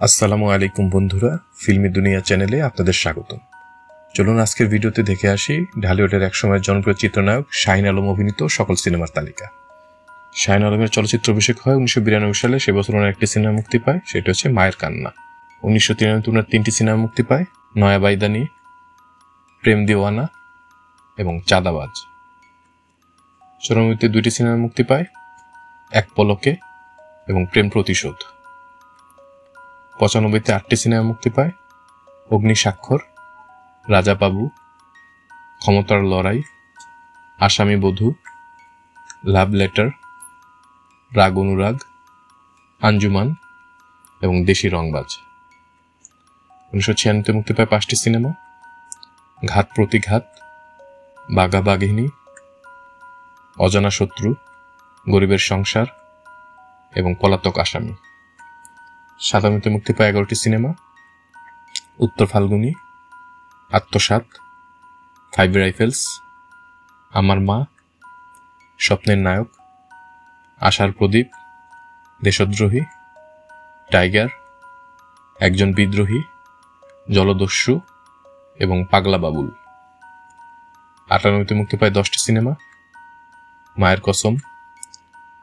আসসালামু আলাইকুম বন্ধুরা, ফিল্মি দুনিয়া চ্যানেলে আপনাদের স্বাগতম। চলুন আজকের ভিডিওতে দেখে আসি ঢালিউডের একসময়ের জনপ্রিয় চিত্রনায়ক শাহিন আলম অভিনীত সকল সিনেমার তালিকা। শাহিন আলমের চলচ্চিত্র অভিষেক হয় 1992 সালে। সে বছর ওনার একটি সিনেমা মুক্তি পায়, সেটা হচ্ছে মায়ের কান্না। 1993 ওনার 3টি সিনেমা মুক্তি পায়, নয়া বাইদানি, প্রেম দিওয়ানা এবং চাঁদাবাজ। 94 2টি সিনেমা মুক্তি পায়, এক পলকে এবং প্রেম প্রতিশোধ। 95 8টি সিনেমা মুক্তি পায়, অগ্নি স্বাক্ষর, রাজা বাবু, ক্ষমতার লড়াই, আসামি বধূ, লাভ লেটার, রাগ অনুরাগ, আঞ্জুমান এবং দেশি রংবাজ। 1996 মুক্তি পায় 5টি সিনেমা, ঘাত প্রতিঘাত, বাঘা বাঘিনী, অজানা শত্রু, গরিবের সংসার এবং পলাতক আসামি। 97 মুক্তি পায় 11টি সিনেমা, উত্তর ফাল্গুনী, আত্মসাৎ, 5 রাইফেলস, আমার মা, স্বপ্নের নায়ক, আশার প্রদীপ, দেশদ্রোহী, টাইগার, একজন বিদ্রোহী, জলদস্যু এবং পাগলা বাবুল। 98 মুক্তি পায় 10টি সিনেমা, মায়ের কসম,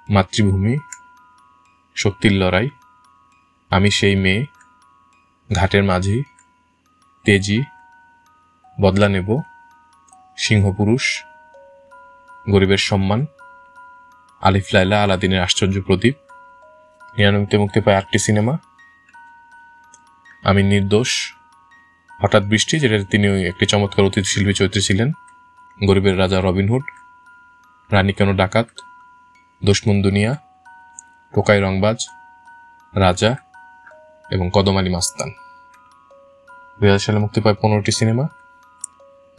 মাতৃভূমি, শক্তির লড়াই, আমি সেই মেয়ে, ঘাটের মাঝি, তেজি, বদলা নেব, সিংহপুরুষ, গরিবের সম্মান, আলিফ লায়লা, আলাদিনের আশ্চর্য প্রদীপ। 99 মুক্তি পায় 8টি সিনেমা, আমি নির্দোষ, হঠাৎ বৃষ্টি, যেটাতে তিনি একটি চমৎকার অতিথি শিল্পী চরিত্রে ছিলেন, গরিবের রাজা রবিনহুড, রানী কেন ডাকাত, দুশমন দুনিয়া, টোকাই রংবাজ, রাজা এবং কদম আলী মাস্তান। 2000 সালে মুক্তি পায় 15টি সিনেমা,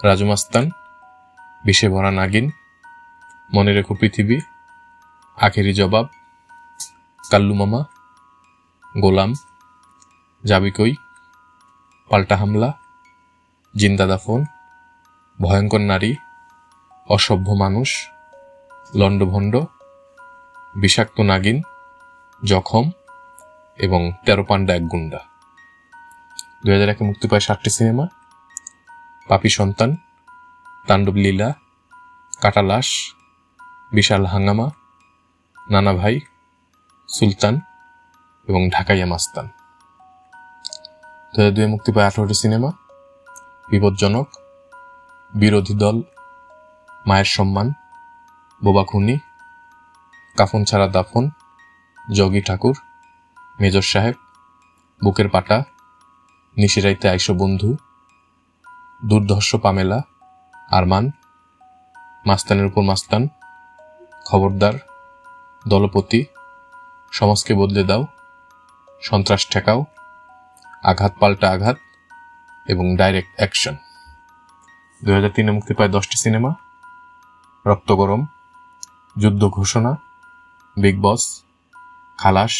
রাজু মাস্তান, বিষে ভরা নাগিন, মনে রেখো পৃথিবী, আখেরি জবাব, কাল্লু মামা, গোলাম, যাবি কই, পাল্টা হামলা, জিন্দা দাফন, ভয়ঙ্কর নারী, অসভ্য মানুষ, লন্ডভন্ড, বিষাক্ত নাগিন, জখম এবং 13 পান্ডা এক গুন্ডা। 2001 মুক্তি পায় 7টি সিনেমা, পাপী সন্তান, তাণ্ডব লীলা, কাটালাশ, বিশাল হাঙ্গামা, নানা ভাই, সুলতান এবং ঢাকাইয়া মাস্তান। 2002 মুক্তি পায় 18টি সিনেমা, বিপজ্জনক, বিরোধী দল, মায়ের সম্মান, বোবা খুনি, কাফন ছাড়া দাফন, জগি ঠাকুর, মেজর সাহেব, বুকের পাটা, নিশিরাইতে আইসো বন্ধু, দুর্ধর্ষ পামেলা, আরমান, মাস্তানের উপর মাস্তান, খবরদার, দলপতি, সমাজকে বদলে দাও, সন্ত্রাস ঠেকাও, আঘাত পাল্টা আঘাত এবং ডাইরেক্ট অ্যাকশন। 2003 মুক্তি পায় 10টি সিনেমা, রক্ত গরম, যুদ্ধ ঘোষণা, বিগ বস, খালাস,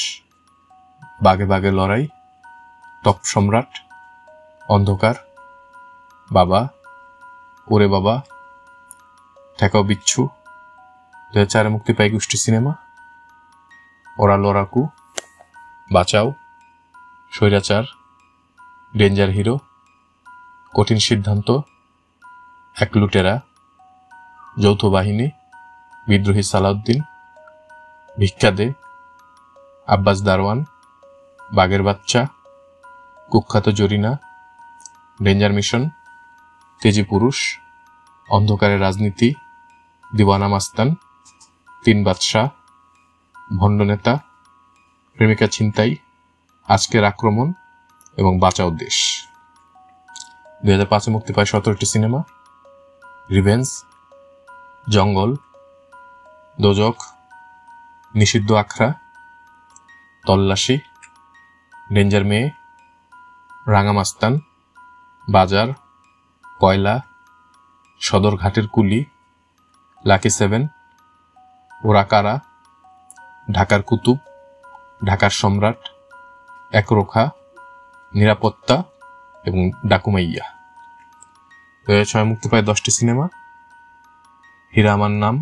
বাগে বাগে লড়াই, টপ সম্রাট, অন্ধকার, বাবা, ওরে বাবা, ঠেকাও বিচ্ছু। 2004 মুক্তি পায় 21টি সিনেমা, ওরা লড়াকু, বাঁচাও, স্বৈরাচার, ডেঞ্জার হিরো, কঠিন সিদ্ধান্ত, এক লুটেরা, যৌথ বাহিনী, বিদ্রোহী সালাউদ্দিন, ভিক্ষা দে, আব্বাস দারওয়ান, বাঘের বাচ্চা, কুখ্যাত জরিনা, ডেঞ্জার মিশন, তেজি পুরুষ, অন্ধকারের রাজনীতি, দিওয়ানা মাস্তান, 3 বাদশাহ, ভণ্ড নেতা, প্রেমিকা ছিনতাই, আজকের আক্রমণ এবং বাঁচাও দেশ। 2005 মুক্তি পায় 17টি সিনেমা, রিভেঞ্জ, জঙ্গল, দোজক, নিষিদ্ধ আখড়া, তল্লাশি, ডেঞ্জার মেয়ে, রাঙা মাস্তান, বাজার, কয়লা, সদরঘাটের কুলি, লাকি 7, ওরা কারা, ঢাকার কুতুব, ঢাকার সম্রাট, একরোখা, নিরাপত্তা এবং ডাকুমাইয়া। 2006 মুক্তি পায় 10টি সিনেমা, হীরা আমার নাম,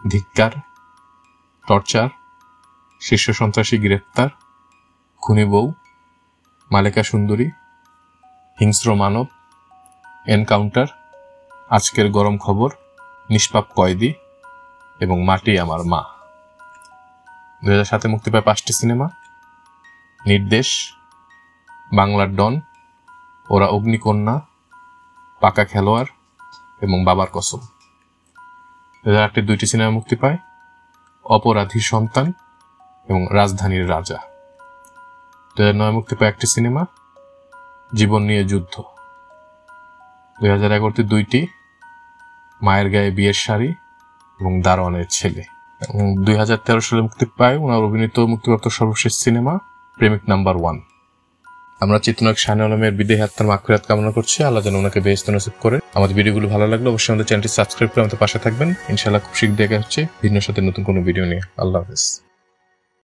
ধিক্কার, টর্চার, শীর্ষ সন্ত্রাসী গ্রেফতার, খুনি বউ, মালেকা সুন্দরী, হিংস্র মানব, এনকাউন্টার, আজকের গরম খবর, নিষ্পাপ কয়েদি এবং মাটি আমার মা। 2007 মুক্তি পায় 5টি সিনেমা: নির্দেশ, বাংলার ডন, ওরা অগ্নিকন্যা, পাকা খেলোয়াড় এবং বাবার কসম। 2008 2টি সিনেমা মুক্তি পায়: অপরাধীর সন্তান এবং রাজধানীর রাজা। 2009 মুক্তি পায় 1টি সিনেমা, জীবন নিয়ে যুদ্ধ। 2011 2টি, মায়ের গায়ে বিয়ের শাড়ি এবং দারোয়ানের ছেলে। এবং 2013 সালে মুক্তি পায় ওনার অভিনীত মুক্তিপ্রাপ্ত সর্বশেষ সিনেমা প্রেমিক নাম্বার 1। আমরা চিত্রনায়ক শাহিন আলমের বিদেহী আত্মার মাগফিরাত কামনা করছি। আল্লাহ যেন ওনাকে বেহেশত নসিব করে। আমাদের ভিডিওগুলো ভালো লাগলে অবশ্যই আমাদের চ্যানেলটি সাবস্ক্রাইব করে আমাদের পাশে থাকবেন। ইনশাআল্লাহ খুব শীঘ্রই দেখা হচ্ছে ভিন্ন সাথে নতুন কোনো ভিডিও নিয়ে। আল্লাহ হাফেজ।